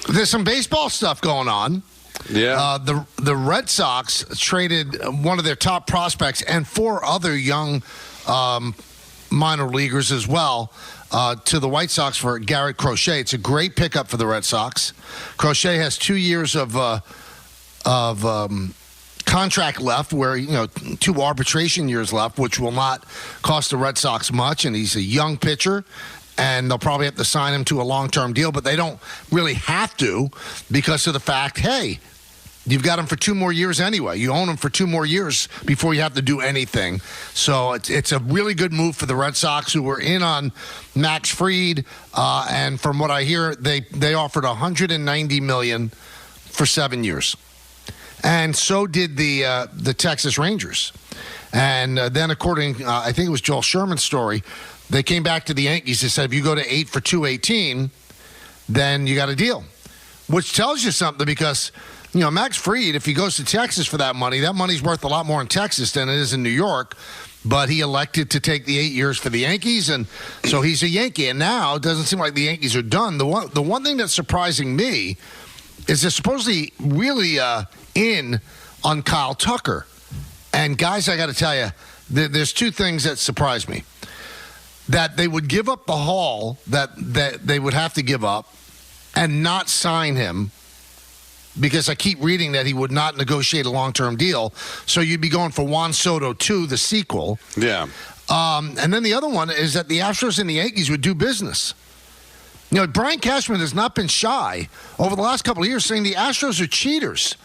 There's some baseball stuff going on. Yeah. The Red Sox traded one of their top prospects and 4 other young minor leaguers as well to the White Sox for Garrett Crochet. It's a great pickup for the Red Sox. Crochet has 2 years of contract left, where 2 arbitration years left, which will not cost the Red Sox much, and he's a young pitcher. And they'll probably have to sign him to a long-term deal, but they don't really have to because of the fact, hey, you've got him for 2 more years anyway. You own him for 2 more years before you have to do anything. So it's a really good move for the Red Sox, who were in on Max Fried, and from what I hear, they offered $190 million for 7 years, and so did the Texas Rangers. And then, according, I think it was Joel Sherman's story, they came back to the Yankees and said, if you go to 8 for $218, then you got a deal, which tells you something because, Max Fried, if he goes to Texas for that money's worth a lot more in Texas than it is in New York. But he elected to take the 8 years for the Yankees, and so he's a Yankee. And now it doesn't seem like the Yankees are done. The one thing that's surprising me is they're supposedly really in on Kyle Tucker. And, guys, I got to tell you, there's 2 things that surprise me. That they would give up the haul that they would have to give up and not sign him, because I keep reading that he would not negotiate a long-term deal. So you'd be going for Juan Soto 2, the sequel. Yeah. And then the other one is that the Astros and the Yankees would do business. Brian Cashman has not been shy over the last couple of years saying the Astros are cheaters.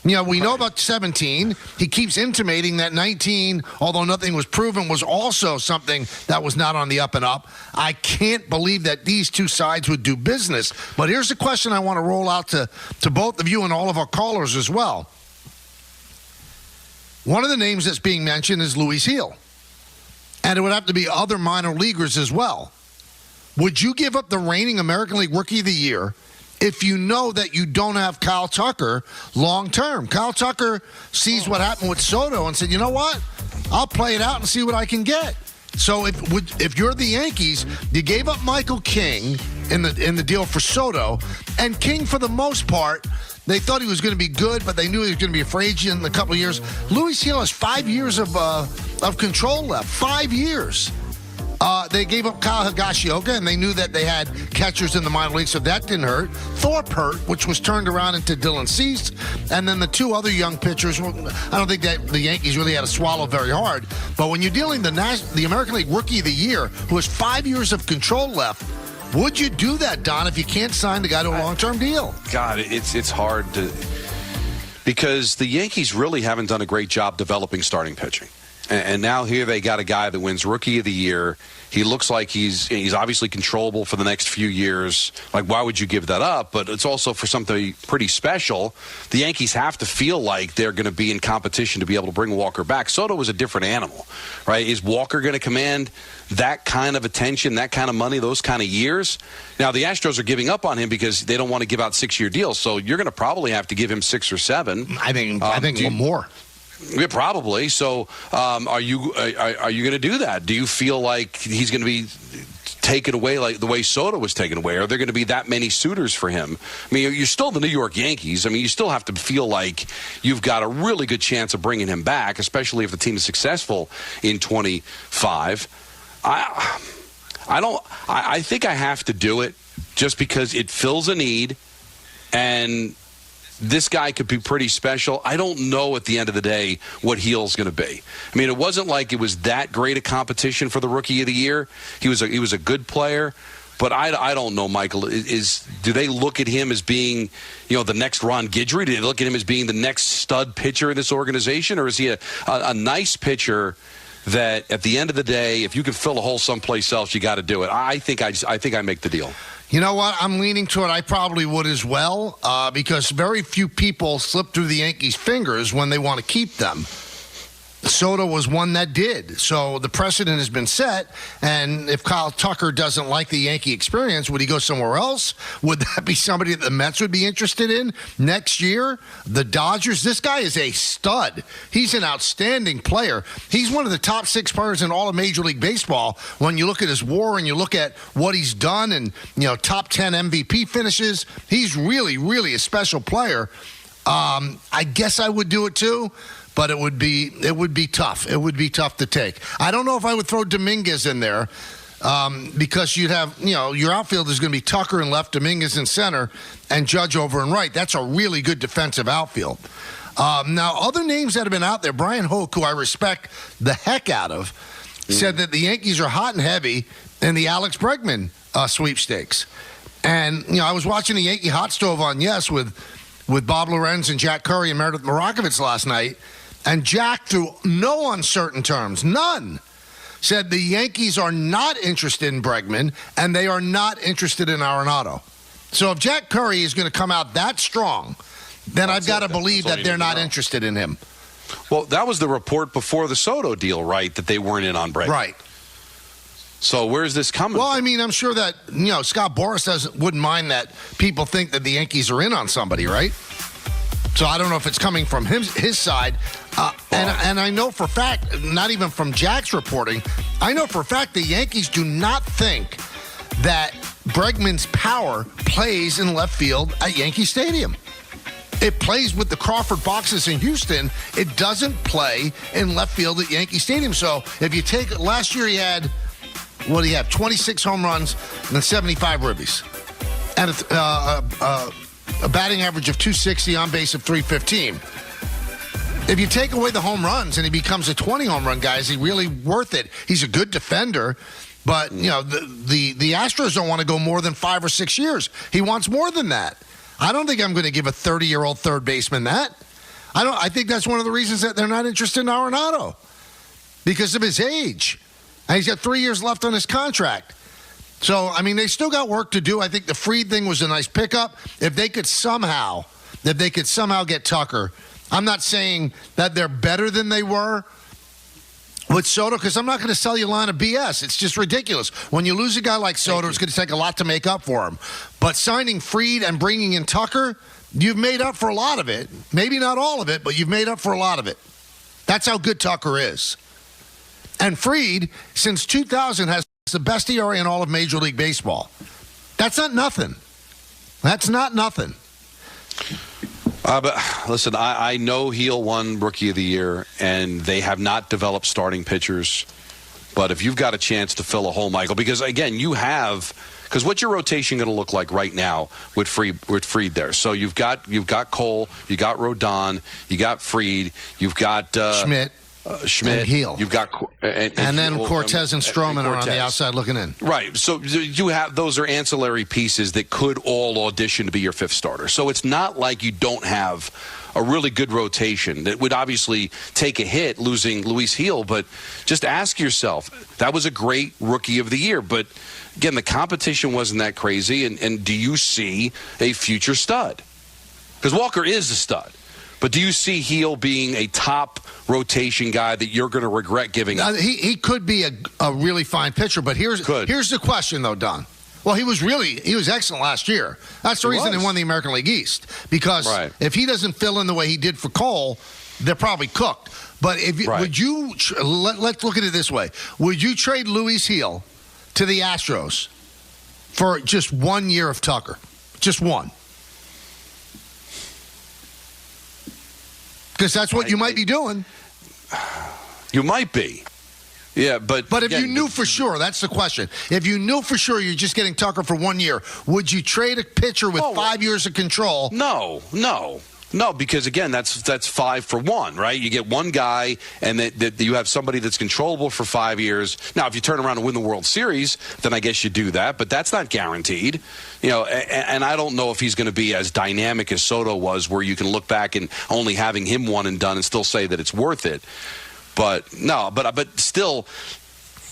We know about 17. He keeps intimating that 19, although nothing was proven, was also something that was not on the up and up. I can't believe that these 2 sides would do business. But here's the question I want to roll out to both of you and all of our callers as well. One of the names that's being mentioned is Luis Gil. And it would have to be other minor leaguers as well. Would you give up the reigning American League Rookie of the Year if you know that you don't have Kyle Tucker long term? Kyle Tucker sees what happened with Soto and said, you know what? I'll play it out and see what I can get. So if you're the Yankees, you gave up Michael King in the deal for Soto, and King, for the most part, they thought he was going to be good, but they knew he was going to be a free agent in a couple of years. Luis Gil has 5 years of control left. 5 years. They gave up Kyle Higashioka, and they knew that they had catchers in the minor leagues, so that didn't hurt. Thorpe hurt, which was turned around into Dylan Cease. And then the 2 other young pitchers, I don't think that the Yankees really had to swallow very hard. But when you're dealing the American League Rookie of the Year, who has 5 years of control left, would you do that, Don, if you can't sign the guy to a long-term deal? God, it's hard to, because the Yankees really haven't done a great job developing starting pitching. And now here they got a guy that wins Rookie of the Year. He looks like he's obviously controllable for the next few years. Like, why would you give that up? But it's also for something pretty special. The Yankees have to feel like they're going to be in competition to be able to bring Walker back. Soto was a different animal, right? Is Walker going to command that kind of attention, that kind of money, those kind of years? Now, the Astros are giving up on him because they don't want to give out 6-year deals. So you're going to probably have to give him 6 or 7. I think more. Yeah, probably. So, are you going to do that? Do you feel like he's going to be taken away like the way Soto was taken away? Are there going to be that many suitors for him? I mean, you're still the New York Yankees. I mean, you still have to feel like you've got a really good chance of bringing him back, especially if the team is successful in 25. I think I have to do it just because it fills a need, and this guy could be pretty special. I don't know at the end of the day what Gil's going to be. I mean, it wasn't like it was that great a competition for the Rookie of the Year. He was a good player, but I don't know, Michael. Do they look at him as being, the next Ron Guidry? Do they look at him as being the next stud pitcher in this organization, or is he a nice pitcher that at the end of the day, if you can fill a hole someplace else, you got to do it? I think I make the deal. You know what? I'm leaning toward I probably would as well, because very few people slip through the Yankees' fingers when they want to keep them. Soto was one that did. So the precedent has been set. And if Kyle Tucker doesn't like the Yankee experience, would he go somewhere else? Would that be somebody that the Mets would be interested in next year? The Dodgers? This guy is a stud. He's an outstanding player. He's one of the top 6 players in all of Major League Baseball. When you look at his WAR and you look at what he's done and, top 10 MVP finishes, he's really, really a special player. I guess I would do it too. But it would be tough. It would be tough to take. I don't know if I would throw Dominguez in there because you'd have, your outfield is going to be Tucker in left, Dominguez in center, and Judge over in right. That's a really good defensive outfield. Now, other names that have been out there, Brian Hoke, who I respect the heck out of, said that the Yankees are hot and heavy in the Alex Bregman sweepstakes. And, I was watching the Yankee Hot Stove on Yes with Bob Lorenz and Jack Curry and Meredith Marakovits last night. And Jack, through no uncertain terms, none, said the Yankees are not interested in Bregman and they are not interested in Arenado. So if Jack Curry is going to come out that strong, then I've got to believe that they're not interested in him. Well, that was the report before the Soto deal, right, that they weren't in on Bregman. Right. So where's this coming Well, from? I mean, I'm sure that, Scott Boras wouldn't mind that people think that the Yankees are in on somebody, right? So I don't know if it's coming from his side. And I know for a fact, not even from Jack's reporting, I know for a fact the Yankees do not think that Bregman's power plays in left field at Yankee Stadium. It plays with the Crawford boxes in Houston. It doesn't play in left field at Yankee Stadium. So if you take, last year he had, 26 home runs and 75 ribbies. And a batting average of 260, on base of 315. If you take away the home runs and he becomes a 20 home run guy, is he really worth it? He's a good defender, but the Astros don't want to go more than 5 or 6 years. He wants more than that. I don't think I'm going to give a 30-year-old third baseman that. I think that's one of the reasons that they're not interested in Arenado, because of his age. And he's got 3 years left on his contract. So, I mean, they still got work to do. I think the Fried thing was a nice pickup. If they could somehow get Tucker, I'm not saying that they're better than they were with Soto, because I'm not going to sell you a line of BS. It's just ridiculous. When you lose a guy like Soto, it's going to take a lot to make up for him. But signing Fried and bringing in Tucker, you've made up for a lot of it. Maybe not all of it, but you've made up for a lot of it. That's how good Tucker is. And Fried, since 2000, has the best ERA in all of Major League Baseball. That's not nothing. That's not nothing. But listen, I know Heel won Rookie of the Year, and they have not developed starting pitchers. But if you've got a chance to fill a hole, Michael, because, again, because what's your rotation going to look like right now with Fried there? So you've got Cole, you got Rodon, you got Fried, you've got Schmidt. And Heel. You've got and then Cortez and Stroman are on the outside looking in. Right. So you have, those are ancillary pieces that could all audition to be your fifth starter. So it's not like you don't have a really good rotation. That would obviously take a hit losing Luis Heel, but just ask yourself, that was a great Rookie of the Year, but again, the competition wasn't that crazy, and do you see a future stud? Because Walker is a stud. But do you see Heel being a top rotation guy that you're going to regret giving up? He could be a really fine pitcher, but here's the question, though, Don. Well, he was excellent last year. That's the reason they won the American League East. Because if he doesn't fill in the way he did for Cole, they're probably cooked. But would you let's look at it this way. Would you trade Luis Heel to the Astros for just 1 year of Tucker? Just one. Because that's what you might be doing. You might be. Yeah, but if you knew for sure, that's the question. If you knew for sure you're just getting Tucker for 1 year, would you trade a pitcher with 5 years of control? No, because again, that's 5 for 1, right? You get one guy, and that you have somebody that's controllable for 5 years. Now, if you turn around and win the World Series, then I guess you do that, but that's not guaranteed. And I don't know if he's going to be as dynamic as Soto was, where you can look back and only having him one and done and still say that it's worth it. But no, but still,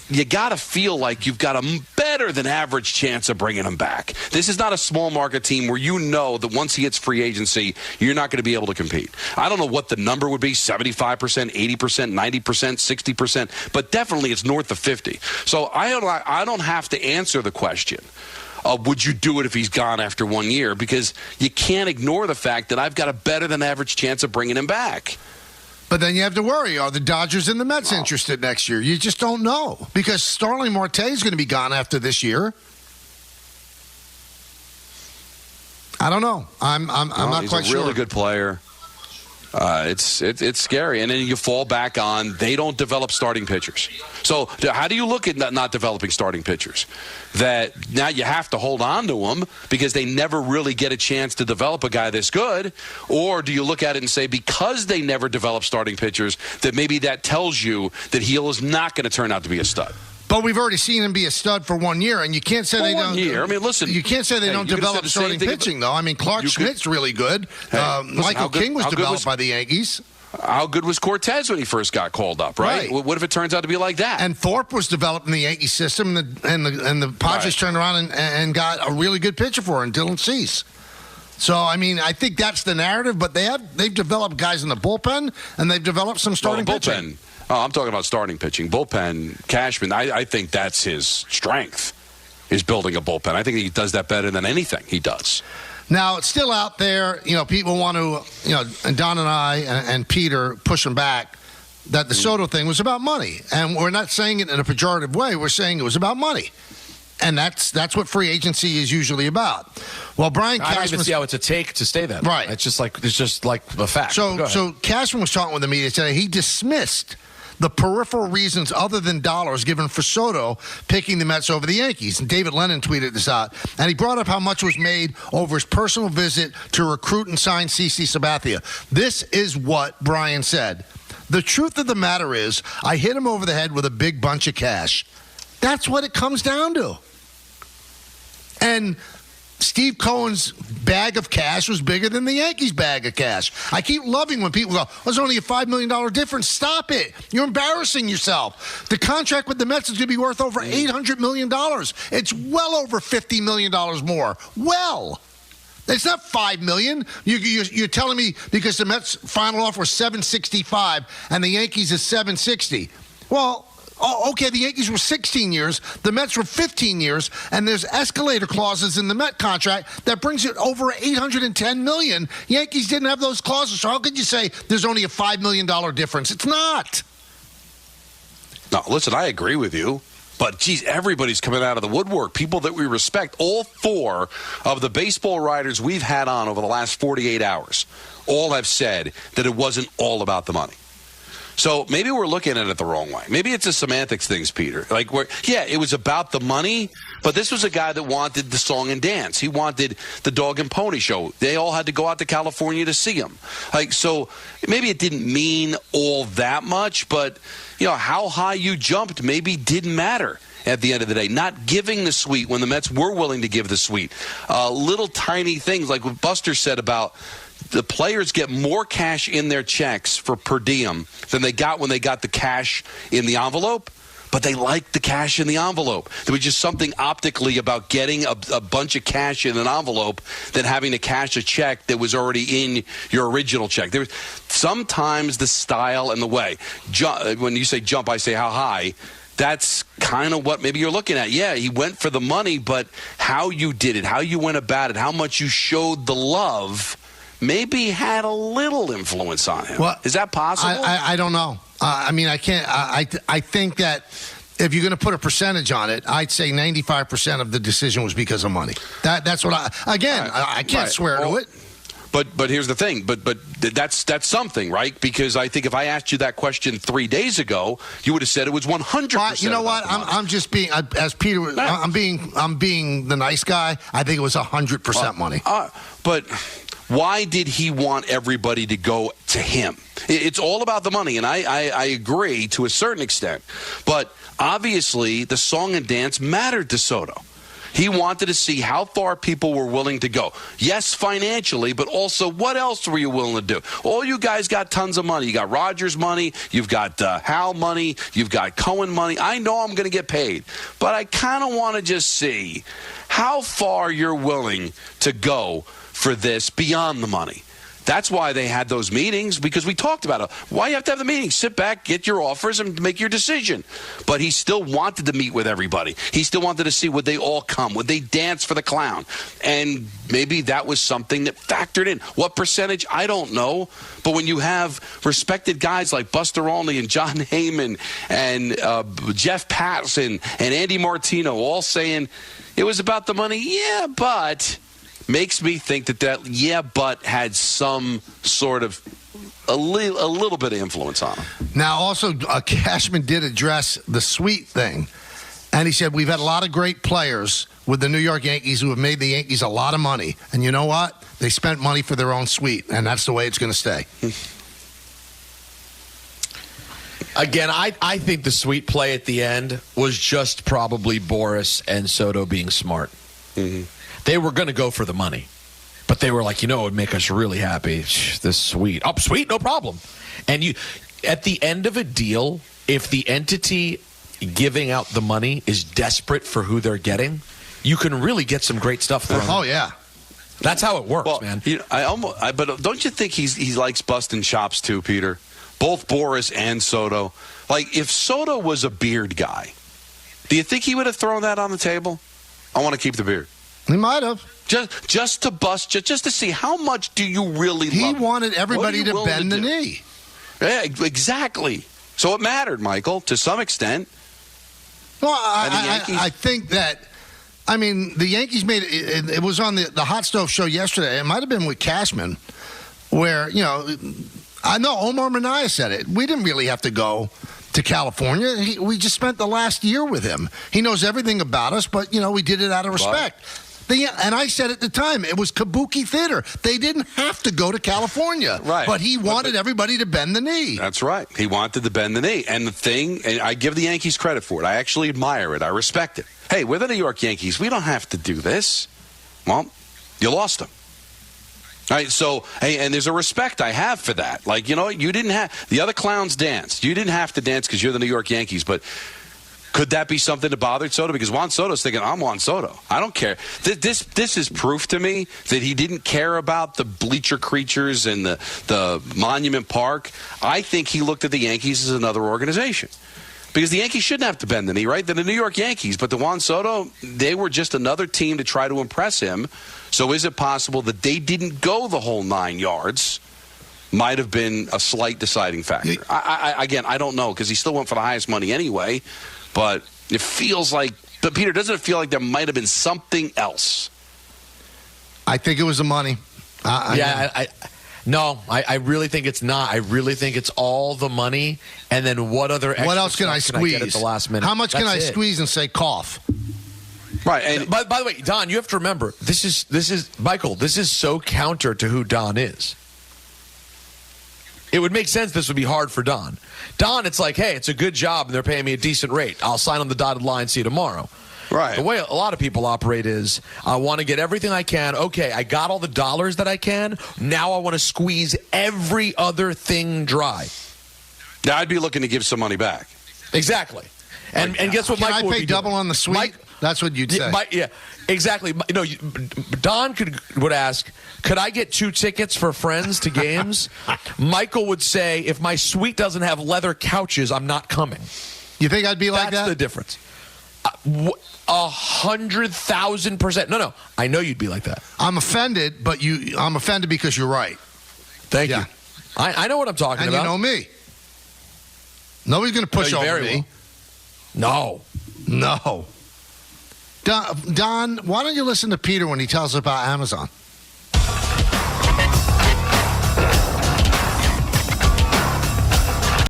you got to feel like you've got a better than average chance of bringing him back. This is not a small market team where you know that once he hits free agency, you're not going to be able to compete. I don't know what the number would be, 75%, 80%, 90%, 60%, but definitely it's north of 50. So I don't have to answer the question of would you do it if he's gone after 1 year, because you can't ignore the fact that I've got a better than average chance of bringing him back. But then you have to worry, are the Dodgers and the Mets interested next year? You just don't know, because Starling Marte is going to be gone after this year. I don't know. I'm not quite sure. He's a really good player. It's scary. And then you fall back on they don't develop starting pitchers. So how do you look at not developing starting pitchers? That now you have to hold on to them because they never really get a chance to develop a guy this good? Or do you look at it and say because they never develop starting pitchers that maybe that tells you that he is not going to turn out to be a stud? But we've already seen him be a stud for 1 year, and you can't say they don't. 1 year. I mean, listen. You can't say they don't develop starting pitching, though. I mean, Clark Schmidt's really good. Michael King was developed by the Yankees. How good was Cortez when he first got called up, right? What if it turns out to be like that? And Thorpe was developed in the Yankee system, and the Padres turned around and got a really good pitcher for him, Dylan Cease. So, I mean, I think that's the narrative, but they've developed guys in the bullpen, and they've developed some starting pitching. Oh, I'm talking about starting pitching. Bullpen, Cashman, I think that's his strength, is building a bullpen. I think he does that better than anything he does. Now, it's still out there. You know, people want to, and Don and I and Peter pushing back that the Soto thing was about money. And we're not saying it in a pejorative way. We're saying it was about money. And that's what free agency is usually about. Well, Brian Cashman, I don't even see how it's a take to stay that. Right. It's just like a fact. So Cashman was talking with the media today. He dismissed the peripheral reasons other than dollars given for Soto picking the Mets over the Yankees. And David Lennon tweeted this out. And he brought up how much was made over his personal visit to recruit and sign CC Sabathia. This is what Brian said. The truth of the matter is, I hit him over the head with a big bunch of cash. That's what it comes down to. And Steve Cohen's bag of cash was bigger than the Yankees' bag of cash. I keep loving when people go, there's only a $5 million difference. Stop it. You're embarrassing yourself. The contract with the Mets is going to be worth over $800 million. It's well over $50 million more. Well, it's not $5 million. You're telling me because the Mets' final offer was $765 and the Yankees is $760. Well, okay, the Yankees were 16 years, the Mets were 15 years, and there's escalator clauses in the Met contract that brings it over $810 million. Yankees didn't have those clauses, so how could you say there's only a $5 million difference? It's not. No, listen, I agree with you. But, geez, everybody's coming out of the woodwork. People that we respect, all four of the baseball writers we've had on over the last 48 hours, all have said that it wasn't all about the money. So maybe we're looking at it the wrong way. Maybe it's a semantics things, Peter. It was about the money, but this was a guy that wanted the song and dance. He wanted the dog and pony show. They all had to go out to California to see him. So maybe it didn't mean all that much, but how high you jumped maybe didn't matter at the end of the day. Not giving the suite when the Mets were willing to give the suite. Little tiny things like what Buster said about the players get more cash in their checks for per diem than they got when they got the cash in the envelope, but they liked the cash in the envelope. There was just something optically about getting a bunch of cash in an envelope than having to cash a check that was already in your original check. There's sometimes the style and the way. When you say jump, I say how high. That's kind of what maybe you're looking at. Yeah, he went for the money, but how you did it, how you went about it, how much you showed the love maybe had a little influence on him. Well, is that possible? I don't know. I can't. I think that if you're going to put a percentage on it, I'd say 95% of the decision was because of money. That's what I can't swear to it. But here's the thing. But that's something, right? Because I think if I asked you that question 3 days ago, you would have said it was 100%. You know what? I'm just being as Peter. I'm being the nice guy. I think it was 100% money. But why did he want everybody to go to him? It's all about the money, and I agree to a certain extent. But obviously, the song and dance mattered to Soto. He wanted to see how far people were willing to go. Yes, financially, but also what else were you willing to do? All you guys got tons of money. You got Rogers money. You've got Hal money. You've got Cohen money. I know I'm going to get paid, but I kind of want to just see how far you're willing to go for this beyond the money. That's why they had those meetings, because we talked about it. Why you have to have the meetings? Sit back, get your offers, and make your decision. But he still wanted to meet with everybody. He still wanted to see would they all come? Would they dance for the clown? And maybe that was something that factored in. What percentage? I don't know. But when you have respected guys like Buster Olney and John Heyman and Jeff Passan and Andy Martino all saying it was about the money, yeah, but... makes me think that yeah, but had some sort of a little bit of influence on him. Now, also, Cashman did address the suite thing, and he said we've had a lot of great players with the New York Yankees who have made the Yankees a lot of money, and you know what? They spent money for their own suite, and that's the way it's going to stay. Again, I think the suite play at the end was just probably Boris and Soto being smart. Mm-hmm. They were going to go for the money, but they were like, it would make us really happy. This suite. Oh, sweet, no problem. And you, at the end of a deal, if the entity giving out the money is desperate for who they're getting, you can really get some great stuff from them. Oh, yeah. That's how it works, man. But don't you think he likes busting chops too, Peter? Both Boris and Soto. Like, if Soto was a beard guy, do you think he would have thrown that on the table? I want to keep the beard. He might have. Just to bust, just to see how much do you really love him. He wanted everybody to bend the knee. Yeah, exactly. So it mattered, Michael, to some extent. Well, I think that, the Yankees made it. It was on the Hot Stove show yesterday. It might have been with Cashman, where, I know Omar Minaya said it. We didn't really have to go to California. We just spent the last year with him. He knows everything about us, but, we did it out of respect. And I said at the time, it was kabuki theater. They didn't have to go to California. Right. But he wanted everybody to bend the knee. That's right. He wanted to bend the knee. And and I give the Yankees credit for it. I actually admire it. I respect it. Hey, we're the New York Yankees. We don't have to do this. Well, you lost them. All right, so, hey, and there's a respect I have for that. Like, you didn't have, the other clowns danced. You didn't have to dance because you're the New York Yankees, but could that be something that bothered Soto? Because Juan Soto's thinking, I'm Juan Soto. I don't care. This is proof to me that he didn't care about the bleacher creatures and the Monument Park. I think he looked at the Yankees as another organization. Because the Yankees shouldn't have to bend the knee, right? They're the New York Yankees. But the Juan Soto, they were just another team to try to impress him. So is it possible that they didn't go the whole 9 yards? Might have been a slight deciding factor. Again, I don't know, because he still went for the highest money anyway. But it feels like, but Peter, doesn't it feel like there might have been something else? I think it was the money. No, I really think it's not. I really think it's all the money, and then what else can I squeeze at the last minute? How much can I squeeze and say cough? Right. And by the way, Don, you have to remember, this is Michael. This is so counter to who Don is. It would make sense this would be hard for Don. Don, it's like, hey, it's a good job, and they're paying me a decent rate. I'll sign on the dotted line, see you tomorrow. Right. The way a lot of people operate is, I want to get everything I can. Okay, I got all the dollars that I can. Now I want to squeeze every other thing dry. Now I'd be looking to give some money back. Exactly. And guess what, Michael would be doing? Can I pay double on the suite? That's what you'd say. Yeah, exactly. Don would ask, could I get 2 tickets for friends to games? Michael would say, if my suite doesn't have leather couches, I'm not coming. You think I'd be like that? That's the difference. 100,000%. No. I know you'd be like that. I'm offended, but I'm offended because you're right. Thank you. I know what I'm talking about. And you know me. Nobody's going to push over me. Well. No. Don, why don't you listen to Peter when he tells us about Amazon?